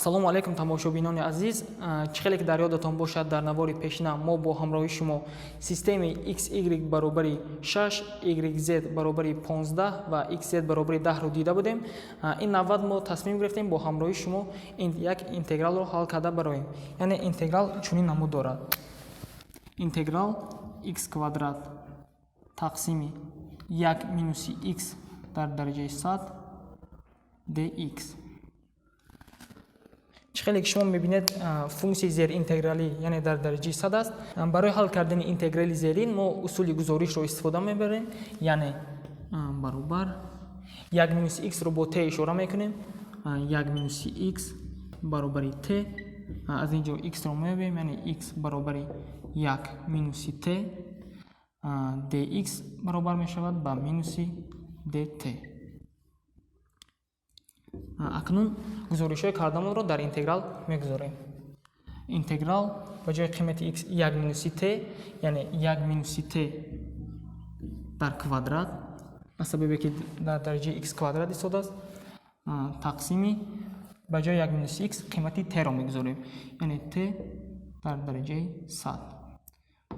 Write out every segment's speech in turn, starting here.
ассалому алайкум тамошобинони азиз. Чихеле ки дар ёдатон бошад, дар навори пешина мо бо ҳамроҳи шумо системаи xy баробари 6, yz баробари 15 ва xz баробари 10ро дида будем. Ин навбат мо тасмим гирифтем бо ҳамроҳи шумо як интегралро ҳал карда бароем. Яъне интеграл чунин намуд дорад. Интеграл x квадрат тақсими 1 минуси x дар дараҷаи 100 dx. Чихеле ки шумо мебинед функсияи зеринтегралӣ яъне дар дараҷаи 100 аст. Барои ҳал кардани интеграли зерин мо усули гузоришро истифода мебарем, яъне баробар 1 минуси x-ро бо t ишора мекунем. 1 минуси x баробари t. Аз ин ҷо x-ро меёбем, яъне x баробари 1 минуси t dx баробар мешавад ба минуси dt. Акнун гузоришҳои кардамонро дар интеграл мегузорем. Интеграл ба ҷои қимати x 1 минуси t, яъне 1 минуси t дар квадрат, аз сабабе ки дар дараҷаи x квадрат истодааст, тақсими ба ҷои 1 минуси x қимати t-ро мегузорем, яъне t дар дараҷаи 100.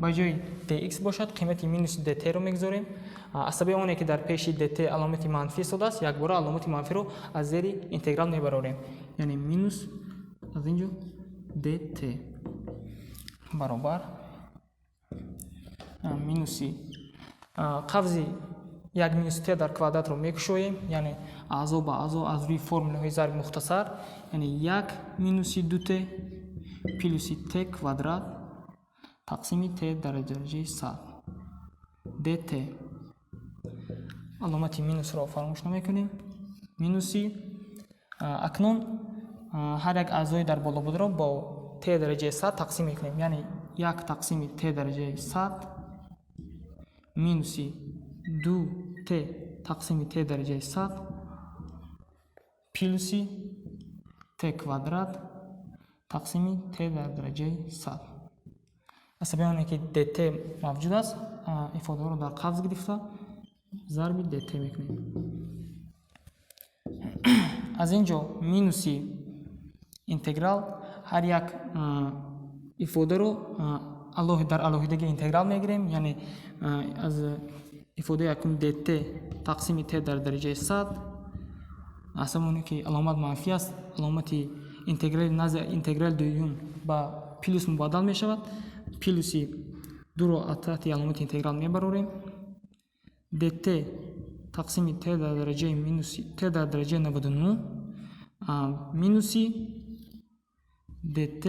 ба ҷои dx бошад, қимати минуси dt-ро мегузорем. Аз сабаби оне ки дар пеши dt аломати манфӣ истодааст, якбора аломати манфиро аз зери интеграл мебарорем, яъне минус аз ин ҷо dt баробар минуси қавзи 1 минуси t дар квадратро мекушоем, яъне аъзо ба аъзо аз рӯи формулаҳои зарби мухтасар, яъне 1 минуси 2t плюси t квадрат тақсими t дар дараҷаи 100 dt. аломати минусро фаромӯш намекунем. Минуси акнун ҳар як аъзои дар болобудро бо t дараҷаи 100 тақсим мекунем, яъне 1 тақсими t дараҷаи 100 минуси 2t тақсими t дараҷаи 100 плюси t квадрат тақсими t дар дараҷаи 100. аз сабаби оне ки dt мавҷуд аст, ифодаро дар қавз гирифта зарби dt мекунем. аз ин ҷо минуси интеграл ҳар як ифодаро дар алоҳидаги интеграл мегирем, яъне аз ифодаи якум dt тақсими t дар дараҷаи 100, аз сабаби оне ки аломат манфӣ аст, аломати интеграли назди интеграли дуюм ба плюс мубаддал мешавад. плюси 2ро аз таҳти аломати интеграл мебарорем. dt тақсими t дар дараҷаи минуси t дар дараҷаи 99 минуси dt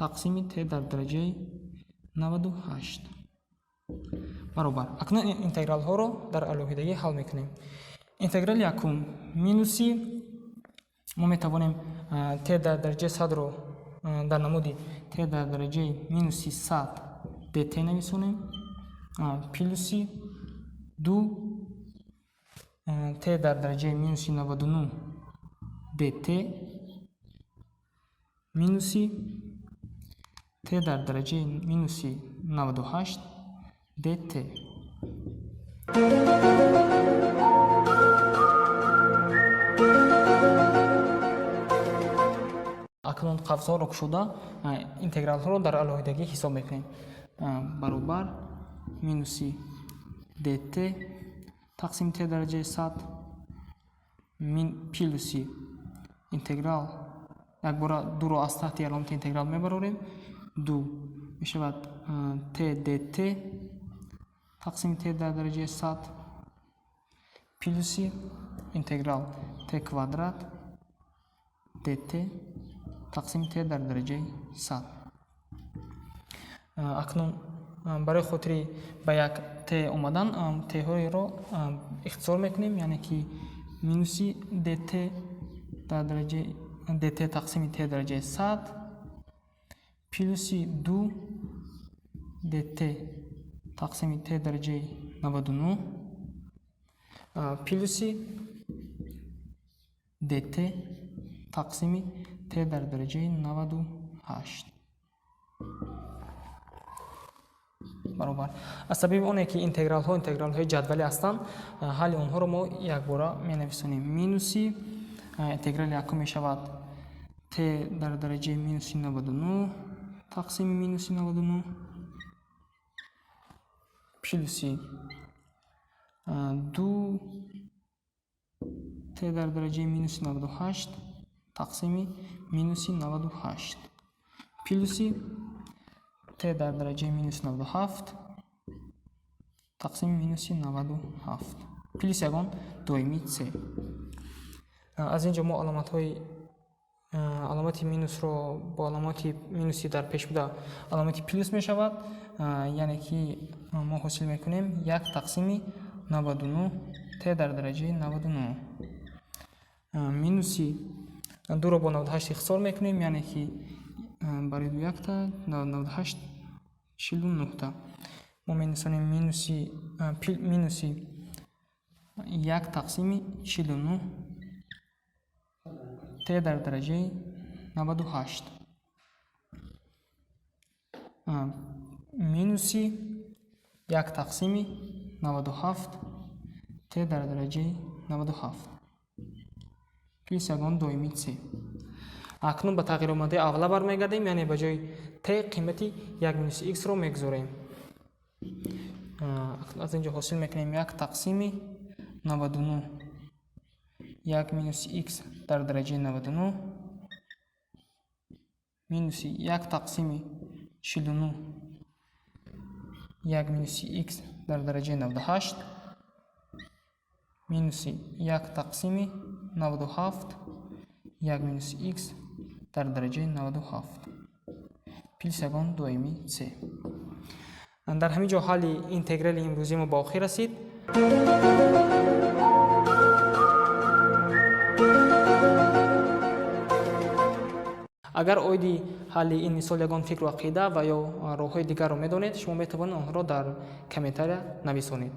тақсими t дар дараҷаи 98 баробар. акнун интегралҳоро дар алоҳидагӣ ҳал мекунем. интеграли якум минуси мо метавонем t дар дараҷаи 100ро дар намуди t дар дараҷаи минуси 100 dt нависонем, плюси 2 t дар дараҷаи минуси 99 dt минуси t дар дараҷаи минуси 98 dt. акнун қавсҳоро кушода интегралҳоро дар алоҳидагӣ ҳисоб мекунем. баробар минуси dt тақсими t дараҷаи 100 плюси интеграл якбора 2ро аз таҳти аломати интеграл мебарорем. 2 мешавад t dt тақсими t дар дараҷаи 100 плюси интеграл t квадрат dt тақсими t дар дараҷаи 100. акнун барои хотири ба як t омадан t-ҳоро ихтисор мекунем, яъне ки минуси dt дар дараҷаи dt тақсими t дараҷаи 100 плюси 2 dt тақсими t дараҷаи 99 плюси dt тақсими t дар дараҷаи 98 баробар. аз сабаби оне ки интегралҳои ҷадвалӣ ҳастанд, ҳалли онҳоро мо якбора менависонем. минуси интеграли якум мешавад t т дар дараҷаи минуси 99 тақсими минуси 99 плюси 2 т дар дараҷаи минуси 98 тақсими минуси 98 плюси т дар дараҷаи минуси 97 тақсими минуси 97 плюс ягон доими с. аз инҷо мо аломати минусро бо аломати минуси дар пеш буда аломати плюс мешавад, яъне ки мо ҳосил мекунем 1 тақсими 99 т дар дараҷаи 99 минуси 2ро бо 98 ихтисор мекунем, яъне ки барои 1 та 98 49 та мо менисонем минуси 1 тақсими 49 т дар дараҷаи 98 минуси 1 тақсими 97 т дар дараҷаи 97 плюс ягон доими с. акнун ба тағйиромадаи аввала бармегардем, яъне ба ҷои т қимати 1 минуси x-ро мегузорем. аз инҷо ҳосил мекунем 1 тақсими 99 1 минуси x дар дараҷаи 99 минуси 1 тақсими 49 1 минуси x дар дараҷаи 98 минуси 1 тақсими 97 1 минуси x дар дараҷаи 97 плюс ягон доими с. дар ҳамин ҷо ҳалли интеграли имрӯзӣ мо ба охир расид. агар оиди ҳалли ин мисол ягон фикру ақида ва ё роҳҳои дигарро медонед, шумо метавонед онҳоро дар комментария нависонед.